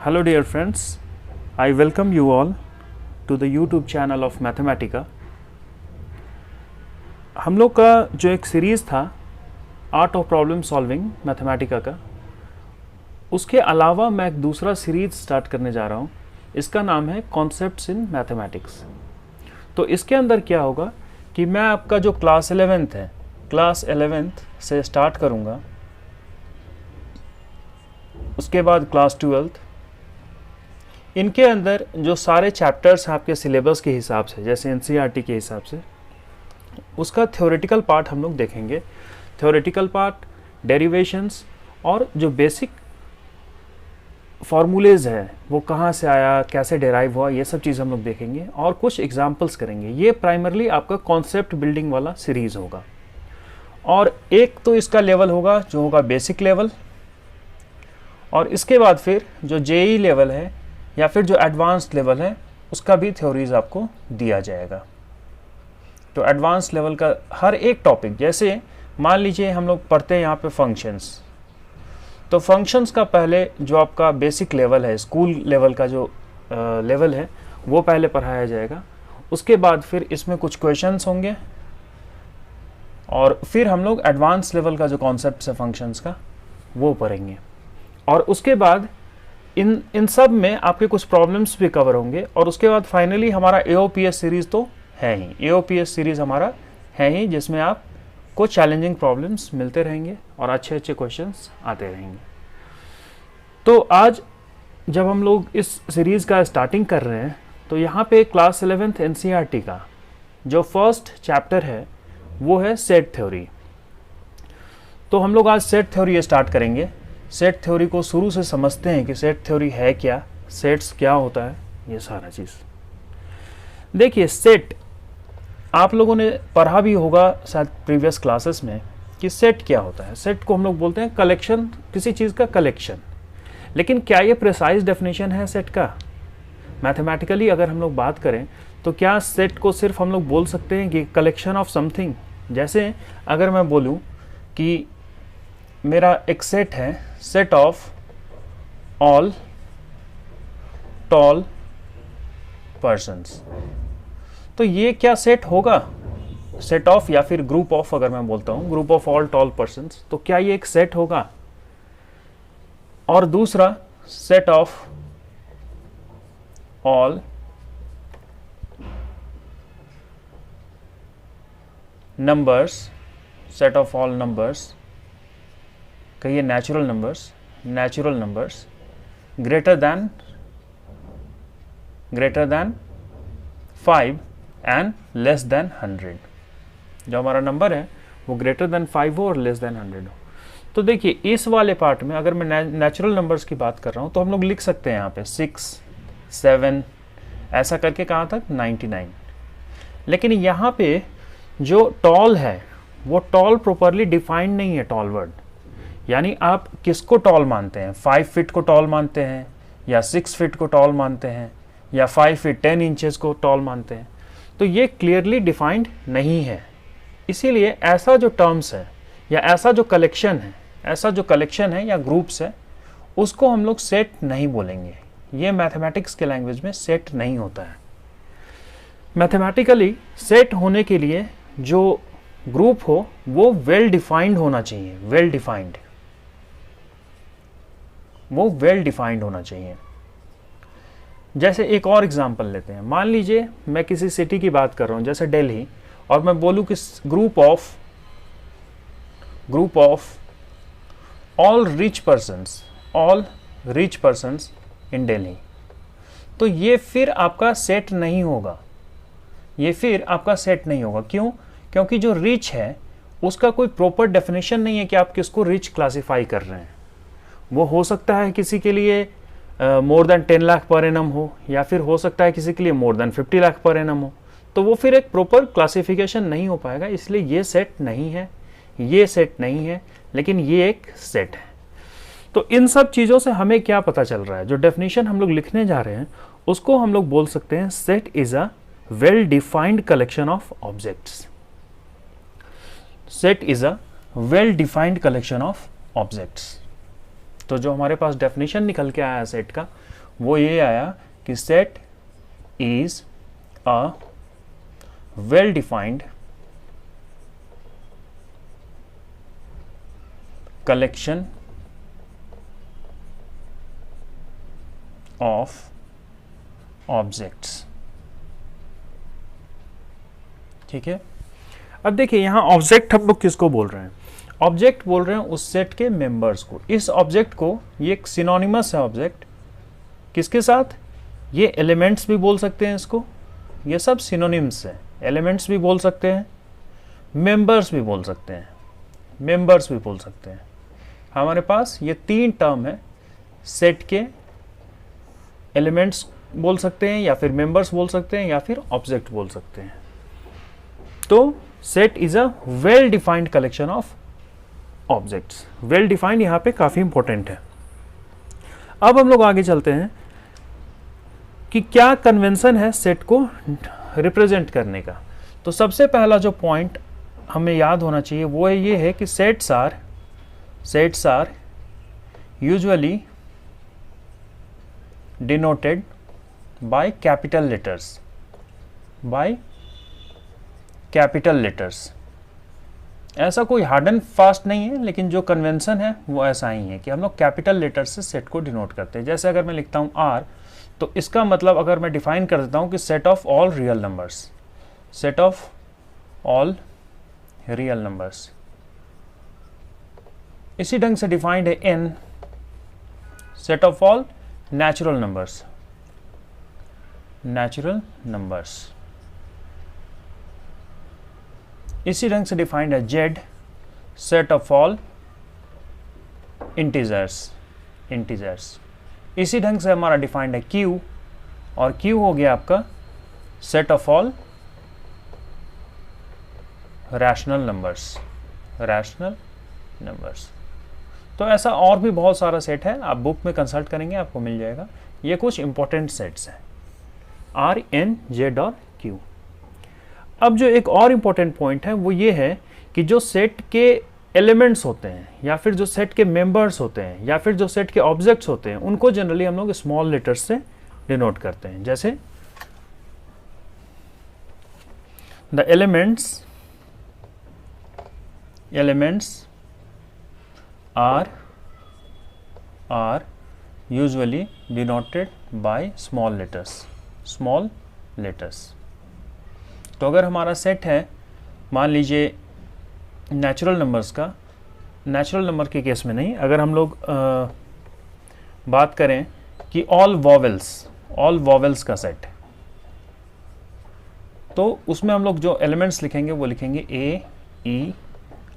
Hello dear friends, I welcome you all to the YouTube channel of Mathematica। हम लोग का जो एक सीरीज़ था art of problem solving Mathematica का, उसके अलावा मैं एक दूसरा सीरीज़ स्टार्ट करने जा रहा हूँ। इसका नाम है कॉन्सेप्ट्स इन मैथमेटिक्स। तो इसके अंदर क्या होगा कि मैं आपका जो क्लास 11th है, क्लास 11th से स्टार्ट करूँगा, उसके बाद क्लास 12th। इनके अंदर जो सारे चैप्टर्स हैं आपके सिलेबस के हिसाब से, जैसे एनसीईआरटी के हिसाब से, उसका थ्योरेटिकल पार्ट हम लोग देखेंगे। थ्योरेटिकल पार्ट, डेरिवेशंस और जो बेसिक फॉर्मूलेज है वो कहाँ से आया, कैसे डेराइव हुआ, ये सब चीज़ हम लोग देखेंगे और कुछ एग्जांपल्स करेंगे। ये प्राइमरली आपका कॉन्सेप्ट बिल्डिंग वाला सीरीज़ होगा। और एक तो इसका लेवल होगा जो होगा बेसिक लेवल, और इसके बाद फिर जो जेई लेवल है या फिर जो एडवांस्ड लेवल है उसका भी थ्योरीज आपको दिया जाएगा। तो एडवांस लेवल का हर एक टॉपिक, जैसे मान लीजिए हम लोग पढ़ते हैं यहाँ पे फंक्शंस, तो फंक्शंस का पहले जो आपका बेसिक लेवल है, स्कूल लेवल का जो लेवल है वो पहले पढ़ाया जाएगा। उसके बाद फिर इसमें कुछ क्वेश्चंस होंगे और फिर हम लोग एडवांस लेवल का जो कॉन्सेप्ट है फंक्शंस का वो पढ़ेंगे। और उसके बाद इन सब में आपके कुछ प्रॉब्लम्स भी कवर होंगे। और उसके बाद फाइनली हमारा एओपीएस सीरीज़ तो है ही, एओपीएस सीरीज़ हमारा है ही, जिसमें आपको चैलेंजिंग प्रॉब्लम्स मिलते रहेंगे और अच्छे अच्छे क्वेश्चंस आते रहेंगे। तो आज जब हम लोग इस सीरीज़ का स्टार्टिंग कर रहे हैं तो यहाँ पे क्लास 11th एनसीईआरटी का जो फर्स्ट चैप्टर है वो है सेट थ्योरी। तो हम लोग आज सेट थ्योरी स्टार्ट करेंगे। सेट थ्योरी को शुरू से समझते हैं कि सेट थ्योरी है क्या, सेट्स क्या होता है, ये सारा चीज़। देखिए, सेट आप लोगों ने पढ़ा भी होगा शायद प्रीवियस क्लासेस में कि सेट क्या होता है। सेट को हम लोग बोलते हैं कलेक्शन, किसी चीज़ का कलेक्शन। लेकिन क्या ये प्रिसाइज डेफिनेशन है सेट का? मैथमेटिकली अगर हम लोग बात करें तो क्या सेट को सिर्फ हम लोग बोल सकते हैं कि कलेक्शन ऑफ समथिंग? जैसे अगर मैं बोलूँ कि मेरा एक सेट है, set of all tall persons, तो ये क्या सेट होगा? सेट ऑफ या फिर ग्रुप ऑफ, अगर मैं बोलता हूँ group of all tall persons, तो क्या ये एक सेट होगा? और दूसरा, set of all numbers, set of all numbers, कहिए natural numbers greater than 5 and less than 100। जो हमारा नंबर है वो ग्रेटर देन 5 हो और लेस देन 100 हो। तो देखिए, इस वाले पार्ट में अगर मैं नेचुरल नंबर्स की बात कर रहा हूँ तो हम लोग लिख सकते हैं यहाँ पे 6, 7 ऐसा करके कहाँ तक 99। लेकिन यहाँ पे जो टॉल है वो टॉल प्रॉपरली डिफाइंड नहीं है, टॉल वर्ड। यानी आप किसको टॉल मानते हैं? 5 फीट को टॉल मानते हैं, या 6 फीट को टॉल मानते हैं, या 5 फीट 10 इंचेस को टॉल मानते हैं? तो ये क्लियरली डिफाइंड नहीं है। इसीलिए ऐसा जो टर्म्स है या ऐसा जो कलेक्शन है या ग्रुप्स है, उसको हम लोग सेट नहीं बोलेंगे। ये मैथमेटिक्स के लैंग्वेज में सेट नहीं होता है। मैथमेटिकली सेट होने के लिए जो ग्रुप हो वो वेल डिफाइंड होना चाहिए, वेल डिफाइंड होना चाहिए। जैसे एक और एग्जांपल लेते हैं। मान लीजिए मैं किसी सिटी की बात कर रहा हूं, जैसे दिल्ली, और मैं बोलूं कि group of all rich persons इन दिल्ली, तो ये फिर आपका सेट नहीं होगा। क्यों? क्योंकि जो रिच है उसका कोई प्रॉपर डेफिनेशन नहीं है कि आप किसको रिच क्लासिफाई कर रहे हैं। वो हो सकता है किसी के लिए more than 10 lakh per annum हो, या फिर हो सकता है किसी के लिए more than 50 lakh per annum हो। तो वो फिर एक प्रॉपर क्लासिफिकेशन नहीं हो पाएगा। इसलिए ये सेट नहीं है, लेकिन ये एक सेट है। तो इन सब चीज़ों से हमें क्या पता चल रहा है? जो डेफिनेशन हम लोग लिखने जा रहे हैं उसको हम लोग बोल सकते हैं set is a well defined collection of objects. Set is a well defined collection of objects. तो जो हमारे पास डेफिनेशन निकल के आया सेट का, वो ये आया कि set is a well defined collection of objects. ठीक है, अब देखिए यहाँ ऑब्जेक्ट हम लोग किसको बोल रहे हैं? ऑब्जेक्ट बोल रहे हैं उस सेट के मेंबर्स को। इस ऑब्जेक्ट को, ये एक सिनोनिमस है ऑब्जेक्ट किसके साथ? ये एलिमेंट्स भी बोल सकते हैं इसको, ये सब सिनोनिम्स हैं। एलिमेंट्स भी बोल सकते हैं, मेंबर्स भी बोल सकते हैं, मेंबर्स भी बोल सकते हैं। हमारे पास ये तीन टर्म है, सेट के एलिमेंट्स बोल सकते हैं, या फिर मेंबर्स बोल सकते हैं, या फिर ऑब्जेक्ट बोल सकते हैं। तो set is a well defined collection of objects. Well defined यहां पे काफी इंपॉर्टेंट है। अब हम लोग आगे चलते हैं कि क्या कन्वेंशन है सेट को रिप्रेजेंट करने का। तो सबसे पहला जो पॉइंट हमें याद होना चाहिए वो ये है कि sets are usually denoted by capital letters. ऐसा कोई हार्ड एंड फास्ट नहीं है, लेकिन जो कन्वेंशन है वो ऐसा ही है कि हम लोग कैपिटल लेटर से सेट को डिनोट करते हैं। जैसे अगर मैं लिखता हूँ आर, तो इसका मतलब अगर मैं डिफाइन कर देता हूँ कि set of all real numbers, set of all real numbers. इसी ढंग से डिफाइंड है N, set of all natural numbers. इसी ढंग से डिफाइंड है Z, set of all integers. इसी ढंग से हमारा डिफाइंड है क्यू, और क्यू हो गया आपका set of all rational numbers. तो ऐसा और भी बहुत सारा सेट है, आप बुक में कंसल्ट करेंगे आपको मिल जाएगा। ये कुछ इंपॉर्टेंट सेट्स हैं, आर, एन, जेड और क्यू। अब जो एक और इंपॉर्टेंट पॉइंट है वो ये है कि जो सेट के एलिमेंट्स होते हैं, या फिर जो सेट के मेंबर्स होते हैं, या फिर जो सेट के ऑब्जेक्ट्स होते हैं, उनको जनरली हम लोग स्मॉल लेटर्स से डिनोट करते हैं। जैसे the elements are usually denoted by small letters. तो अगर हमारा सेट है, मान लीजिए नेचुरल नंबर्स का, नेचुरल नंबर के केस में नहीं, अगर हम लोग बात करें कि ऑल वॉवेल्स का सेट, तो उसमें हम लोग जो एलिमेंट्स लिखेंगे वो लिखेंगे ए, ई,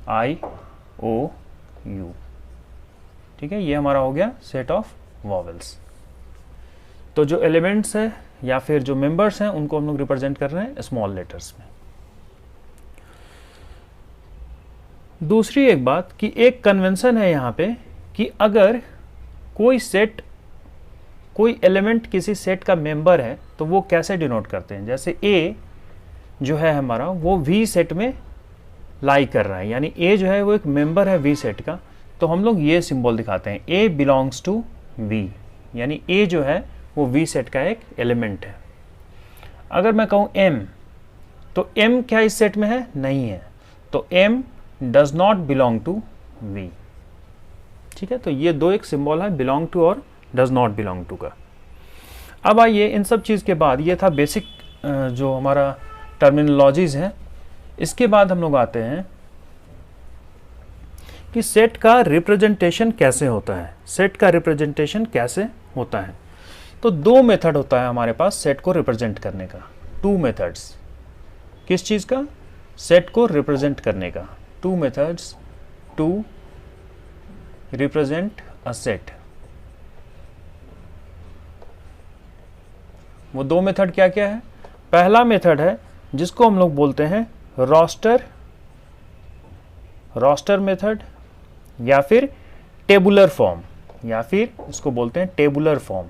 आई, ओ, यू। ठीक है, ये हमारा हो गया सेट ऑफ वॉवेल्स। तो जो एलिमेंट्स है या फिर जो मेंबर्स हैं उनको हम लोग रिप्रेजेंट कर रहे हैं स्मॉल लेटर्स में। दूसरी एक बात कि एक कन्वेंशन है यहाँ पे कि अगर कोई एलिमेंट किसी सेट का मेंबर है तो वो कैसे डिनोट करते हैं। जैसे ए जो है हमारा वो वी सेट में लाई कर रहा है, यानी ए जो है वो एक मेंबर है वी सेट का, तो हम लोग ये सिंबल दिखाते हैं, ए बिलोंग्स टू वी, यानी ए जो है वो वी सेट का एक एलिमेंट है। अगर मैं कहूँ एम, तो एम क्या इस सेट में है? नहीं है, तो M does not belong to V. ठीक है, तो ये दो एक सिंबल है, बिलोंग टू और डज नॉट बिलोंग टू का। अब आइए इन सब चीज़ के बाद, ये था बेसिक जो हमारा टर्मिनोलॉजीज है। इसके बाद हम लोग आते हैं कि सेट का रिप्रेजेंटेशन कैसे होता है। सेट का रिप्रेजेंटेशन कैसे होता है? तो दो मेथड होता है हमारे पास सेट को रिप्रेजेंट करने का, टू मेथड्स। किस चीज़ का? सेट को रिप्रेजेंट करने का, two methods to represent a set. वो दो मेथड क्या क्या है? पहला मेथड है जिसको हम लोग बोलते हैं रोस्टर मेथड, या फिर टेबुलर फॉर्म, या फिर इसको बोलते हैं टेबुलर फॉर्म।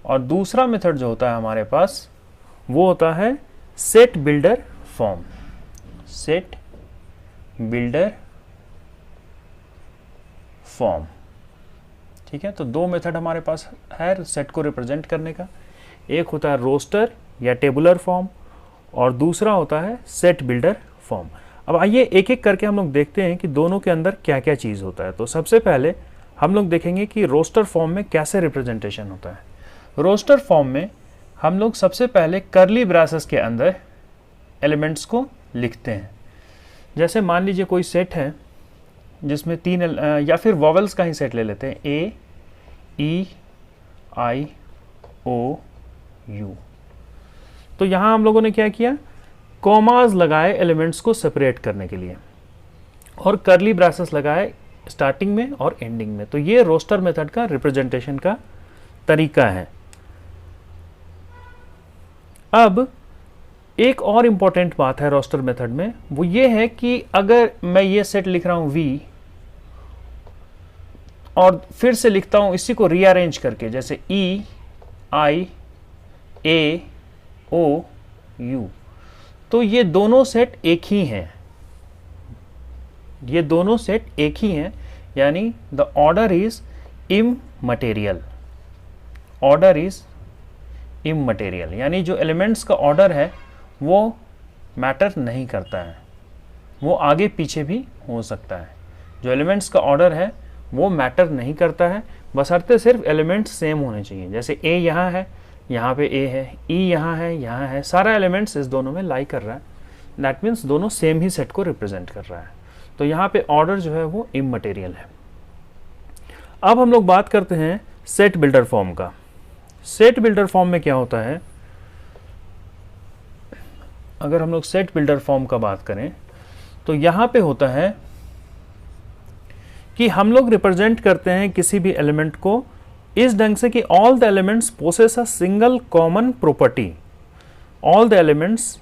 और दूसरा मेथड जो होता है हमारे पास वो होता है सेट बिल्डर फॉर्म। ठीक है, तो दो मेथड हमारे पास है सेट को रिप्रेजेंट करने का। एक होता है रोस्टर या टेबुलर फॉर्म और दूसरा होता है सेट बिल्डर फॉर्म। अब आइए एक एक करके हम लोग देखते हैं कि दोनों के अंदर क्या क्या चीज़ होता है। तो सबसे पहले हम लोग देखेंगे कि रोस्टर फॉर्म में कैसे रिप्रेजेंटेशन होता है। रोस्टर फॉर्म में हम लोग सबसे पहले कर्ली ब्रेसेस के अंदर एलिमेंट्स को लिखते हैं। जैसे मान लीजिए कोई सेट है जिसमें तीन या फिर वॉवेल्स का ही सेट ले लेते हैं, ए, ई, आई, ओ, यू। तो यहाँ हम लोगों ने क्या किया, कॉमास लगाए एलिमेंट्स को सेपरेट करने के लिए और कर्ली ब्रेसेस लगाए स्टार्टिंग में और एंडिंग में। तो ये रोस्टर मेथड का रिप्रेजेंटेशन का तरीका है। अब एक और इंपॉर्टेंट बात है रोस्टर मेथड में, वो ये है कि अगर मैं ये सेट लिख रहा हूं V और फिर से लिखता हूं इसी को रीअरेंज करके, जैसे E, I, A, O, U, तो ये दोनों सेट एक ही हैं। ये दोनों सेट एक ही हैं, यानी the order is immaterial. Order is immaterial, यानी जो एलिमेंट्स का ऑर्डर है वो मैटर नहीं करता है, वो आगे पीछे भी हो सकता है। जो एलिमेंट्स का ऑर्डर है वो मैटर नहीं करता है, बशर्ते सिर्फ एलिमेंट्स सेम होने चाहिए। जैसे ए यहाँ है, यहाँ पे ए है, ई यहाँ है, सारा एलिमेंट्स इस दोनों में लाई कर रहा है। दैट मीन्स दोनों सेम ही सेट को रिप्रेजेंट कर रहा है। तो यहाँ पे ऑर्डर जो है वो इममटेरियल है। अब हम लोग बात करते हैं सेट बिल्डर फॉर्म का। सेट बिल्डर फॉर्म में क्या होता है, अगर हम लोग सेट बिल्डर फॉर्म का बात करें तो यहाँ पे होता है कि हम लोग रिप्रेजेंट करते हैं किसी भी एलिमेंट को इस ढंग से कि all the elements possess a single common property. All the elements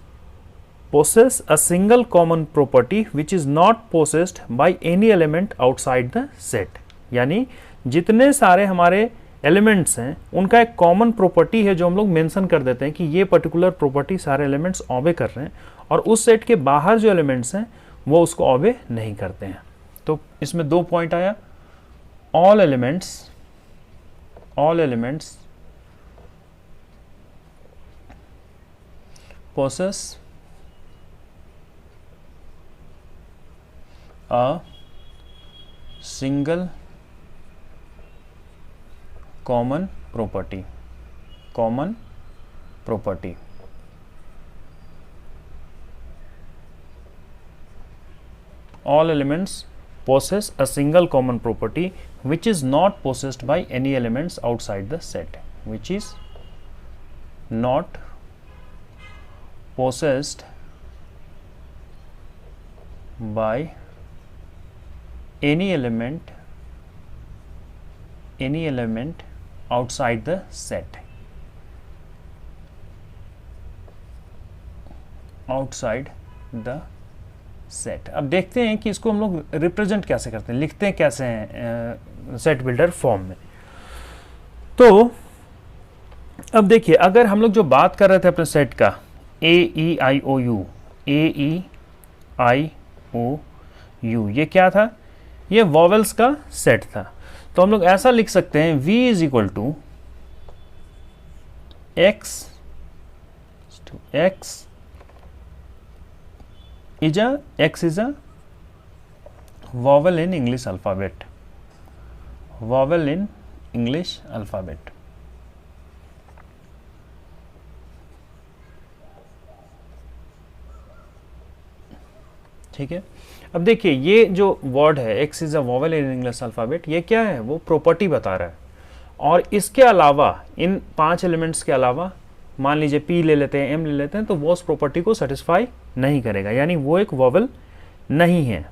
possess a single common property which is not possessed by any element outside the set. यानी जितने सारे हमारे एलिमेंट्स हैं उनका एक कॉमन प्रॉपर्टी है जो हम लोग मेंशन कर देते हैं कि ये पर्टिकुलर प्रॉपर्टी सारे एलिमेंट्स ऑबे कर रहे हैं, और उस सेट के बाहर जो एलिमेंट्स हैं वो उसको ऑबे नहीं करते हैं। तो इसमें दो पॉइंट आया, all elements possess a single common property। All elements possess a single common property which is not possessed by any elements outside the set, which is not possessed by any element outside the set, outside the set. अब देखते हैं कि इसको हम लोग represent कैसे करते हैं, लिखते हैं कैसे हैं सेट बिल्डर फॉर्म में। तो अब देखिए, अगर हम लोग जो बात कर रहे थे अपने सेट का ए ई आई ओ you, A E I O you, ये क्या था, ये वॉवेल्स का सेट था। तो हम लोग ऐसा लिख सकते हैं V is equal to x is a vowel in English alphabet, ठीक है। अब देखिए, ये जो वर्ड है x is a vowel in English alphabet, ये क्या है, वो प्रॉपर्टी बता रहा है। और इसके अलावा, इन 5 एलिमेंट्स के अलावा, मान लीजिए P ले लेते हैं, M ले लेते हैं, तो वो उस प्रॉपर्टी को सेटिस्फाई नहीं करेगा, यानी वो एक वॉवेल नहीं है।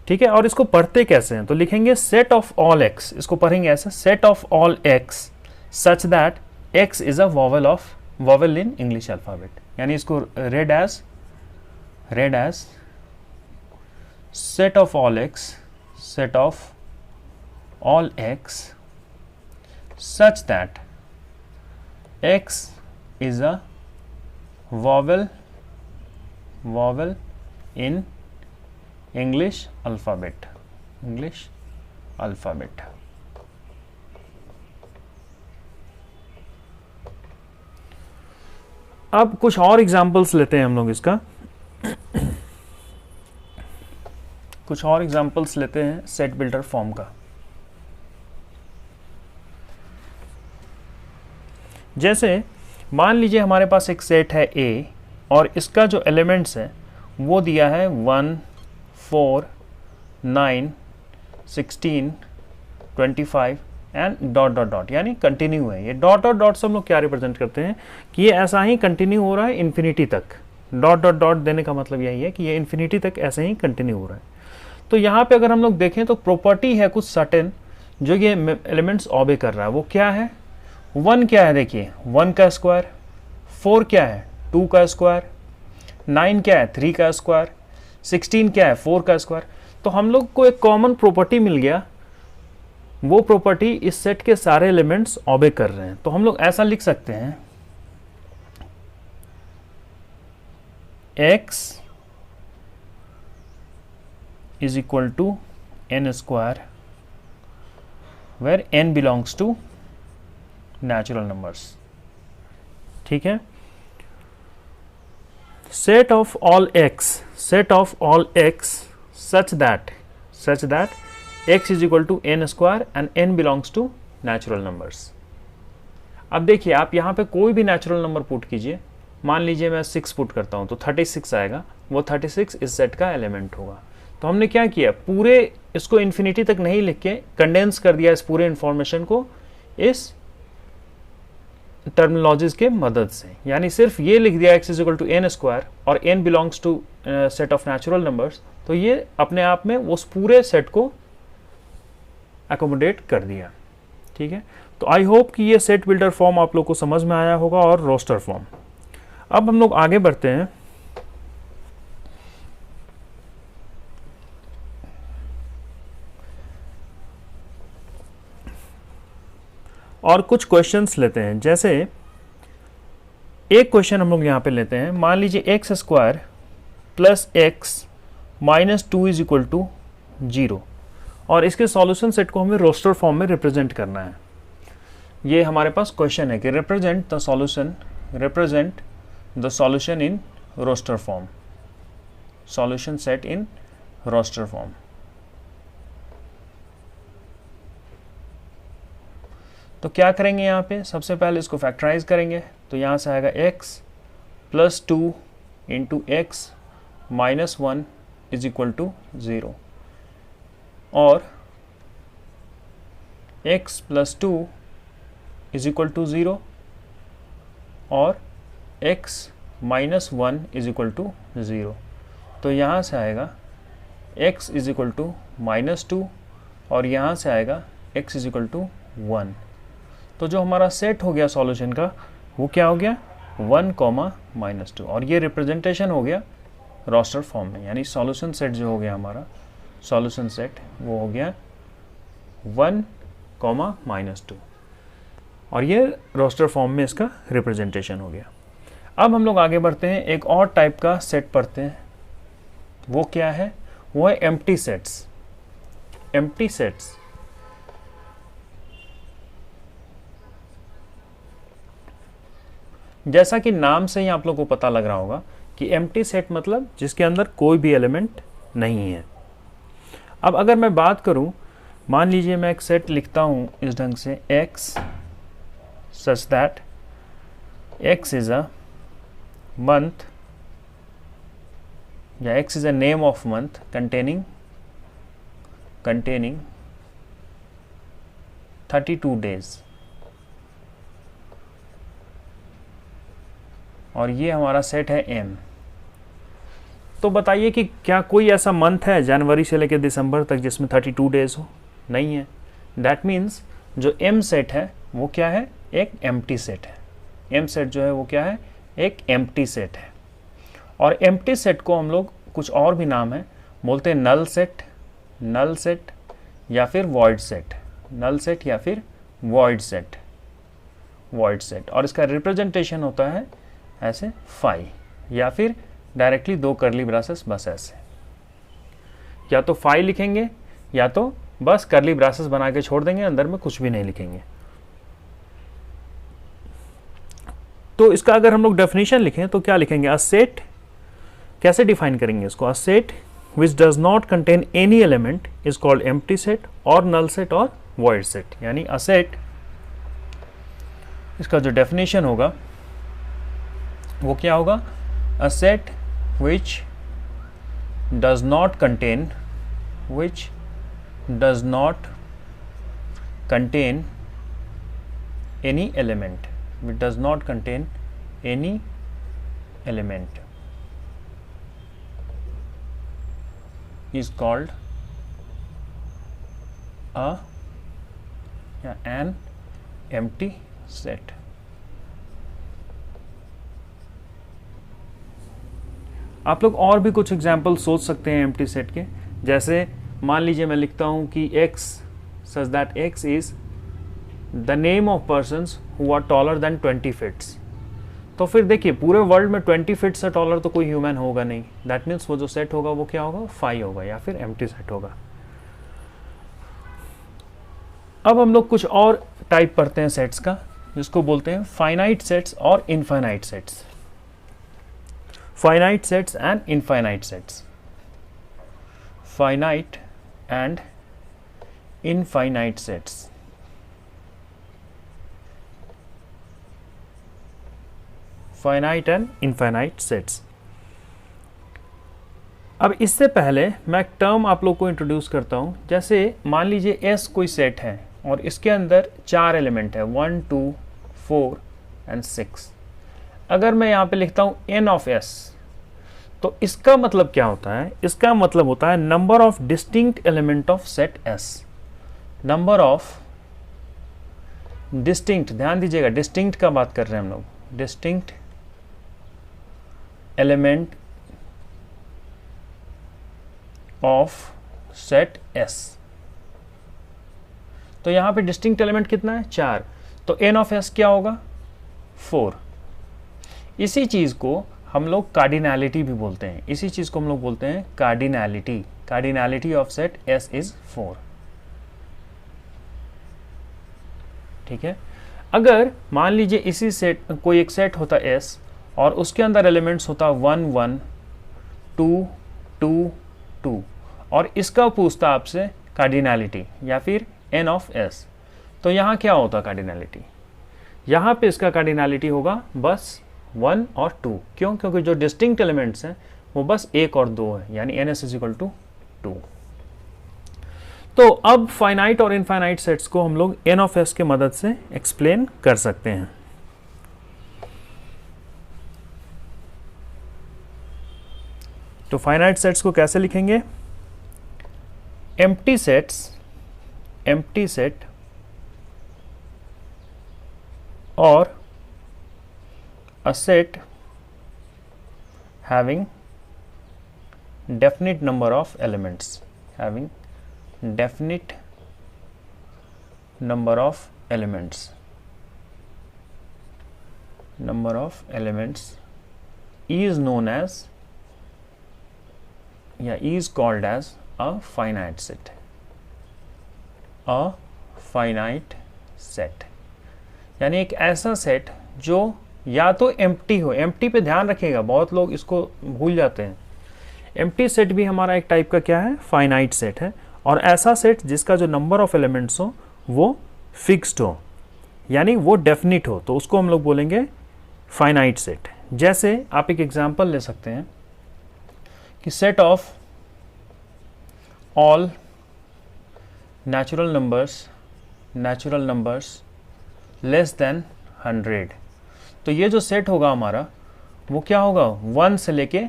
ठीक है, और इसको पढ़ते कैसे हैं, तो लिखेंगे सेट ऑफ ऑल x, इसको पढ़ेंगे ऐसे, set of all x such that x is a vowel in English alphabet, यानी इसको read as set of all x such that x is a vowel in English alphabet, alphabet. अब कुछ और examples लेते हैं हम लोग इसका। कुछ और एग्जांपल्स लेते हैं सेट बिल्डर फॉर्म का। जैसे मान लीजिए हमारे पास एक सेट है A और इसका जो एलिमेंट्स है वो दिया है 1, 4, 9, 16, 25 एंड डॉट डॉट डॉट, यानी कंटिन्यू है। ये डॉट डॉट डॉट से हम लोग क्या रिप्रेजेंट करते हैं कि ये ऐसा ही कंटिन्यू हो रहा है इन्फिनिटी तक। डॉट डॉट डॉट देने का मतलब यही है कि ये इन्फिनिटी तक ऐसे ही कंटिन्यू हो रहा है। तो यहाँ पे अगर हम लोग देखें तो प्रॉपर्टी है कुछ सर्टेन जो ये एलिमेंट्स ऑबे कर रहा है। वो क्या है? 1 क्या है? देखिए 1 का स्क्वायर, 4 क्या है? 2 का स्क्वायर, 9 क्या है? 3 का स्क्वायर, 16 क्या है? 4 का स्क्वायर। तो हम लोग को एक कॉमन प्रॉपर्टी मिल गया, वो प्रॉपर्टी इस सेट के सारे एलिमेंट्स ऑबे कर रहे हैं। तो हम लोग ऐसा लिख सकते हैं x is equal to n square where n belongs to natural numbers. ठीक है, set of all x such that x is equal to n square and n belongs to natural numbers। अब देखिए आप यहाँ पे कोई भी नेचुरल नंबर पुट कीजिए। मान लीजिए मैं 6 पुट करता हूँ तो 36 आएगा। वो 36 इस सेट का एलिमेंट होगा। तो हमने क्या किया, पूरे इसको इन्फिनिटी तक नहीं लिख के कंडेंस कर दिया इस पूरे इंफॉर्मेशन को इस टर्मिनोलॉजीज के मदद से। यानी सिर्फ ये लिख दिया x is equal to n square और n belongs to set of natural numbers. तो ये अपने आप में उस पूरे सेट को एकोमोडेट कर दिया। ठीक है, तो आई होप कि ये सेट बिल्डर फॉर्म आप लोग को समझ में आया होगा और रोस्टर फॉर्म। अब हम लोग आगे बढ़ते हैं और कुछ क्वेश्चंस लेते हैं। जैसे एक क्वेश्चन हम लोग यहाँ पे लेते हैं। मान लीजिए x square plus x minus 2 is equal to 0 और इसके सॉल्यूशन सेट को हमें रोस्टर फॉर्म में रिप्रेजेंट करना है। ये हमारे पास क्वेश्चन है कि represent the solution in roster form, solution set in roster form. तो क्या करेंगे यहाँ पे, सबसे पहले इसको फैक्टराइज करेंगे। तो यहाँ से आएगा x plus 2 into x minus 1 is equal to 0 और x plus 2 is equal to 0 और x minus 1 is equal to 0। तो यहाँ से आएगा x is equal to minus 2 और यहाँ से आएगा x इज इक्वल टू 1। तो जो हमारा सेट हो गया सॉल्यूशन का वो क्या हो गया, 1, -2 और ये रिप्रेजेंटेशन हो गया रोस्टर फॉर्म में। यानी सॉल्यूशन सेट जो हो गया हमारा सॉल्यूशन सेट वो हो गया 1, -2 और ये रोस्टर फॉर्म में इसका रिप्रेजेंटेशन हो गया। अब हम लोग आगे बढ़ते हैं, एक और टाइप का सेट पढ़ते हैं। वो क्या है, वो है एम्प्टी सेट्स। एम्प्टी सेट्स जैसा कि नाम से ही आप लोगों को पता लग रहा होगा कि एम्प्टी सेट मतलब जिसके अंदर कोई भी एलिमेंट नहीं है। अब अगर मैं बात करूं, मान लीजिए मैं एक सेट लिखता हूं इस ढंग से x such that x is a month या x is a name of month containing 32 days और ये हमारा सेट है m। तो बताइए कि क्या कोई ऐसा मंथ है जनवरी से लेकर दिसंबर तक जिसमें 32 डेज हो? नहीं है। दैट मीन्स जो m सेट है वो क्या है, एक एम्प्टी सेट है। m सेट जो है वो क्या है, एक एम्प्टी सेट है। और एम्प्टी सेट को हम लोग कुछ और भी नाम है बोलते हैं, नल सेट या फिर वॉइड सेट, नल सेट या फिर वॉइड सेट। और इसका रिप्रेजेंटेशन होता है ऐसे फाई या फिर डायरेक्टली 2 कर्ली ब्रेसेस, बस ऐसे, या तो फाई लिखेंगे या तो बस करली ब्रासेस बना के छोड़ देंगे, अंदर में कुछ भी नहीं लिखेंगे। तो इसका अगर हम लोग डेफिनेशन लिखें तो क्या लिखेंगे, अ सेट, कैसे डिफाइन करेंगे इसको, a set which does not contain any element is called empty set और नल सेट और वॉइड सेट। यानी अ सेट, इसका जो डेफिनेशन होगा वो क्या होगा, a set which does not contain, which does not contain any element, which does not contain any element is called an empty set। आप लोग और भी कुछ एग्जाम्पल सोच सकते हैं एम्प्टी सेट के, जैसे मान लीजिए मैं लिखता हूं कि x such that x is the name of persons who are taller than 20 fits। तो फिर देखिए पूरे वर्ल्ड में 20 फीट से टॉलर तो कोई ह्यूमन होगा नहीं, दैट मीन्स वो जो सेट होगा वो क्या होगा, फाई होगा या फिर एम्प्टी सेट होगा। अब हम लोग कुछ और टाइप पढ़ते हैं सेट्स का, जिसको बोलते हैं फाइनाइट सेट्स और infinite sets. Finite sets and infinite sets, finite and infinite sets। finite and infinite sets। अब इससे पहले मैं एक टर्म आप लोग को इंट्रोड्यूस करता हूं, जैसे मान लीजिए S कोई सेट है और इसके अंदर 4 एलिमेंट है, 1 2 4 एंड 6। अगर मैं यहां पे लिखता हूं n ऑफ S, तो इसका मतलब क्या होता है, इसका मतलब होता है number of distinct element of set S। Number of distinct, ध्यान दीजिएगा डिस्टिंक्ट का बात कर रहे हैं हम लोग, distinct element of set S। तो यहां पे डिस्टिंक्ट एलिमेंट कितना है, 4, तो n ऑफ S क्या होगा, 4। इसी चीज को हम लोग कार्डिनैलिटी भी बोलते हैं, इसी चीज को हम लोग बोलते हैं cardinality. Cardinality of set S is 4। ठीक है, अगर मान लीजिए इसी सेट, कोई एक सेट होता S और उसके अंदर एलिमेंट्स होता 1 1 2 2 2 और इसका पूछता आपसे कार्डिनैलिटी या फिर n ऑफ S, तो यहां क्या होता कार्डिनैलिटी, यहां पे इसका कार्डिनैलिटी होगा बस 1 और 2। क्यों, क्योंकि जो डिस्टिंक्ट एलिमेंट्स हैं वो बस 1 और 2 है, यानी NS इज इक्वल टू 2। तो अब फाइनाइट और इनफाइनाइट सेट्स को हम लोग n ऑफ S के मदद से एक्सप्लेन कर सकते हैं। तो फाइनाइट सेट्स को कैसे लिखेंगे, एम्प्टी सेट्स, एम्प्टी सेट और a set having definite number of elements, having definite number of elements, number of elements is known as, is called as a finite set, a finite set। यानी एक ऐसा set जो या तो empty हो, empty पे ध्यान रखिएगा, बहुत लोग इसको भूल जाते हैं। एम्प्टी सेट भी हमारा एक टाइप का क्या है, फाइनाइट सेट है, और ऐसा सेट जिसका जो नंबर ऑफ एलिमेंट्स हो वो फिक्स्ड हो, यानी वो डेफिनिट हो, तो उसको हम लोग बोलेंगे फाइनाइट सेट। जैसे आप एक एग्जांपल ले सकते हैं कि set of all natural numbers less than 100। तो ये जो सेट होगा हमारा वो क्या होगा, 1 से लेके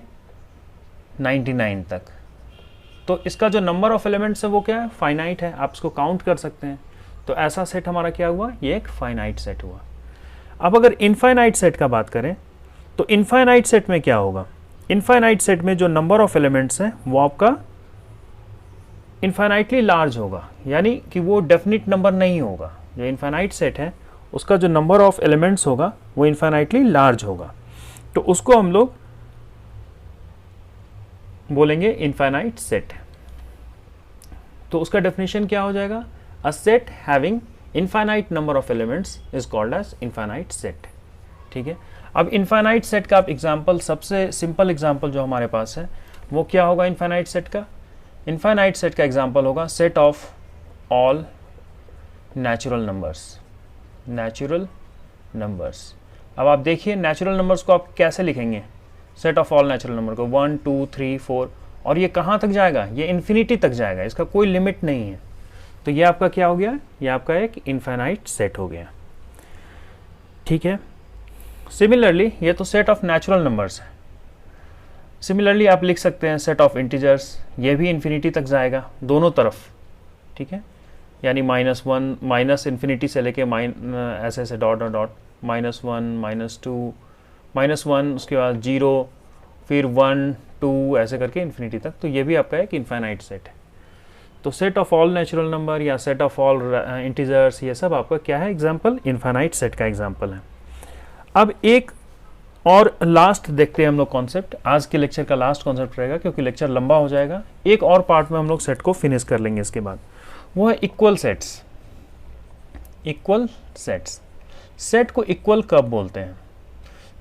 99 तक। तो इसका जो नंबर ऑफ एलिमेंट्स है वो क्या है, फाइनाइट है, आप इसको काउंट कर सकते हैं। तो ऐसा सेट हमारा क्या हुआ, ये एक फाइनाइट सेट हुआ। अब अगर इनफाइनाइट सेट का बात करें तो इनफाइनाइट सेट में क्या होगा, इनफाइनाइट सेट में जो नंबर ऑफ एलिमेंट्स हैं वो आपका इनफाइनाइटली लार्ज होगा, यानी कि वो डेफिनिट नंबर नहीं होगा। जो इनफाइनाइट सेट है उसका जो नंबर ऑफ एलिमेंट्स होगा वो इनफाइनाइटली लार्ज होगा, तो उसको हम लोग बोलेंगे इनफाइनाइट सेट। तो उसका डेफिनेशन क्या हो जाएगा, a set having infinite number of elements is called as infinite set. ठीक है, अब इनफाइनाइट सेट का आप एग्जाम्पल, सबसे सिंपल एग्जाम्पल जो हमारे पास है वो क्या होगा इनफाइनाइट सेट का? इनफाइनाइट सेट का एग्जाम्पल होगा set of all natural numbers. Natural numbers, अब आप देखिए नेचुरल नंबर्स को आप कैसे लिखेंगे, set of all natural number को 1 2 3 4, और ये कहाँ तक जाएगा, ये इन्फिनिटी तक जाएगा, इसका कोई लिमिट नहीं है। तो ये आपका क्या हो गया, ये आपका एक इनफाइनाइट सेट हो गया। ठीक है, सिमिलरली ये तो सेट ऑफ नेचुरल नंबर्स है। सिमिलरली आप लिख सकते हैं सेट ऑफ इंटीजर्स, ये भी इन्फिनिटी तक जाएगा दोनों तरफ। ठीक है, यानी -1 माइनस इन्फिनिटी से लेके ऐसे ऐसे डॉट डॉट डॉट, -1 -2 -1, उसके बाद 0, फिर 1 2 ऐसे करके इन्फिनिटी तक। तो ये भी आपका एक इनफाइनाइट सेट है। तो set of all natural number या सेट ऑफ ऑल इंटीजर्स, ये सब आपका क्या है, एग्जाम्पल इनफाइनाइट सेट का एग्जाम्पल है। अब एक और लास्ट देखते हैं हम लोग कॉन्सेप्ट, आज के लेक्चर का लास्ट कॉन्सेप्ट रहेगा क्योंकि लेक्चर लंबा हो जाएगा। एक और पार्ट में हम लोग सेट को फिनिश कर लेंगे इसके बाद, वो है equal sets. Equal sets, set को इक्वल कब बोलते हैं?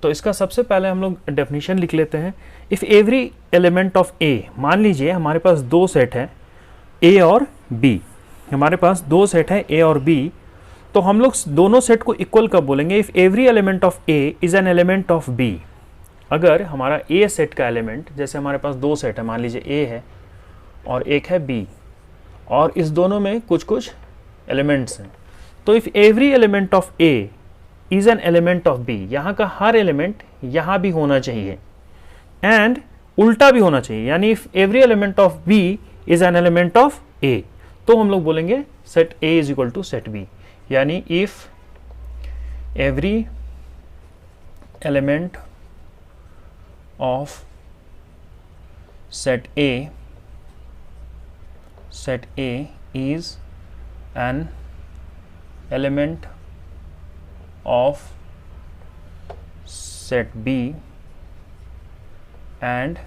तो इसका सबसे पहले हम लोग डेफिनेशन लिख लेते हैं। इफ एवरी एलिमेंट ऑफ ए, मान लीजिए हमारे पास दो सेट है ए और बी, हमारे पास दो सेट है ए और बी, तो हम लोग दोनों सेट को इक्वल कब बोलेंगे? If every element of A is an element of B. अगर हमारा ए सेट का एलिमेंट, जैसे हमारे पास दो सेट है, मान लीजिए ए है और एक है बी, और इस दोनों में कुछ कुछ एलिमेंट्स हैं, तो if every element of A is an element of B, यहाँ का हर एलिमेंट यहाँ भी होना चाहिए, एंड उल्टा भी होना चाहिए, यानी if every element of B is an element of A, तो हम लोग बोलेंगे set A is equal to set B. यानी if every element of set A is an element of set B and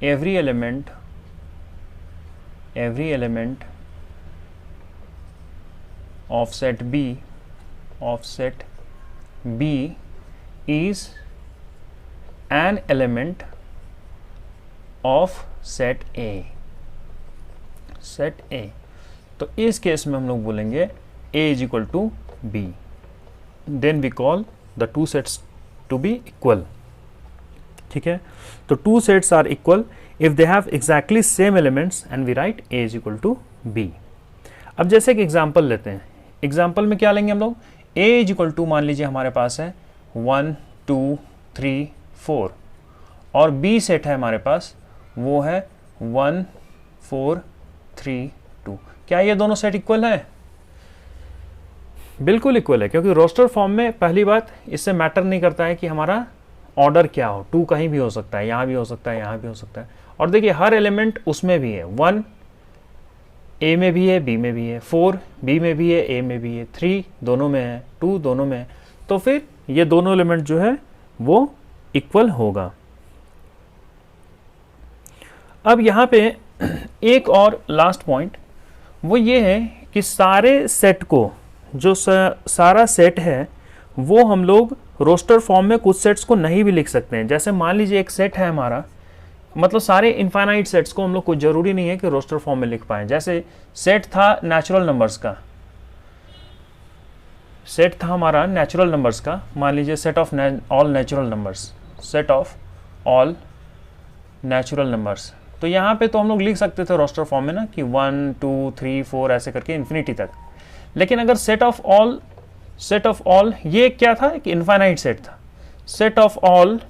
every element of set B is an element of set A। Set A, तो इस case में हम लोग बोलेंगे A is equal to B, then we call the two sets to be equal. ठीक है, तो two sets are equal if they have exactly same elements and we write A is equal to B. अब जैसे एक example लेते हैं, example में क्या लेंगे हम लोग, A इज इक्वल टू मान लीजिए हमारे पास है 1 2 3 4, और B सेट है हमारे पास, वो है 1 4 3 2। क्या ये दोनों सेट इक्वल है? बिल्कुल इक्वल है, क्योंकि रोस्टर फॉर्म में पहली बात इससे मैटर नहीं करता है कि हमारा ऑर्डर क्या हो, 2 कहीं भी हो सकता है, यहाँ भी हो सकता है, यहाँ भी हो सकता है। और देखिए हर एलिमेंट उसमें भी है, 1 ए में भी है, बी में भी है, 4 बी में भी है, ए में भी है, 3 दोनों में है, 2 दोनों में है, तो फिर ये दोनों एलिमेंट जो है वो इक्वल होगा। अब यहाँ पे एक और लास्ट पॉइंट वो ये है कि सारे सेट को, जो सारा सेट है वो हम लोग रोस्टर फॉर्म में कुछ सेट्स को नहीं भी लिख सकते हैं। जैसे मान लीजिए एक सेट है हमारा, मतलब सारे इनफाइनाइट सेट्स को हम लोग, कोई ज़रूरी नहीं है कि रोस्टर फॉर्म में लिख पाएँ। जैसे सेट था नेचुरल नंबर्स का, सेट था हमारा नेचुरल नंबर्स का, मान लीजिए set of all natural numbers, set of all natural numbers, तो यहाँ पे तो हम लोग लिख सकते थे रोस्टर फॉर्म में ना कि 1 2 3 4 ऐसे करके इन्फिनिटी तक। लेकिन अगर सेट ऑफ ऑल ये क्या था कि इनफाइनाइट सेट था, set of all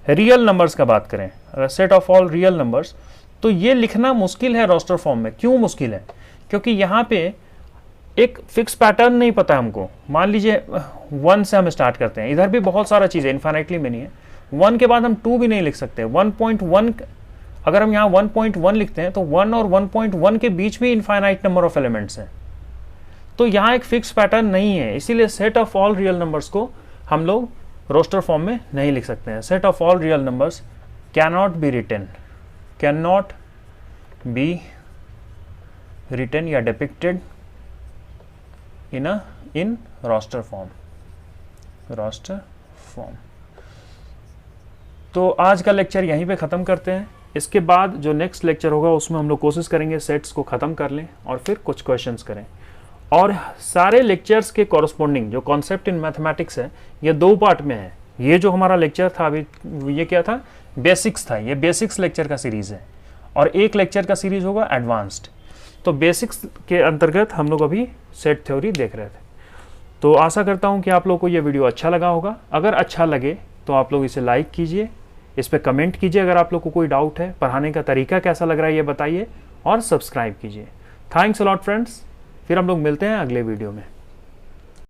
real numbers का बात करें, अगर set of all real numbers, तो ये लिखना मुश्किल है रोस्टर फॉर्म में। क्यों मुश्किल है? क्योंकि यहाँ पे एक फिक्स पैटर्न नहीं पता हमको। मान लीजिए 1 से हम स्टार्ट करते हैं, इधर भी बहुत सारा चीज़ है, इन्फाइनाइटली में नहीं है, 1 के बाद हम 2 भी नहीं लिख सकते, 1.1 अगर हम यहाँ 1.1 लिखते हैं तो 1 और 1.1 के बीच में इनफाइनाइट नंबर ऑफ एलिमेंट्स हैं, तो यहाँ एक फिक्स पैटर्न नहीं है। इसीलिए set of all real numbers को हम लोग रोस्टर फॉर्म में नहीं लिख सकते हैं। Set of all real numbers can not be written या डिपिक्टेड इन रोस्टर फॉर्म। तो आज का लेक्चर यहीं पे ख़त्म करते हैं। इसके बाद जो नेक्स्ट लेक्चर होगा उसमें हम लोग कोशिश करेंगे सेट्स को ख़त्म कर लें और फिर कुछ क्वेश्चंस करें। और सारे लेक्चर्स के कॉरस्पॉन्डिंग जो कॉन्सेप्ट इन मैथमेटिक्स है ये 2 पार्ट में है। ये जो हमारा लेक्चर था अभी, ये क्या था, बेसिक्स था। ये बेसिक्स लेक्चर का सीरीज़ है और एक लेक्चर का सीरीज़ होगा एडवांस्ड। तो बेसिक्स के अंतर्गत हम लोग अभी सेट थ्योरी देख रहे थे। तो आशा करता हूँ कि आप लोग को ये वीडियो अच्छा लगा होगा। अगर अच्छा लगे तो आप लोग इसे लाइक कीजिए, इस पर कमेंट कीजिए अगर आप लोग को कोई डाउट है, पढ़ाने का तरीका कैसा लग रहा है ये बताइए, और सब्सक्राइब कीजिए। Thanks a lot friends. फिर हम लोग मिलते हैं अगले वीडियो में।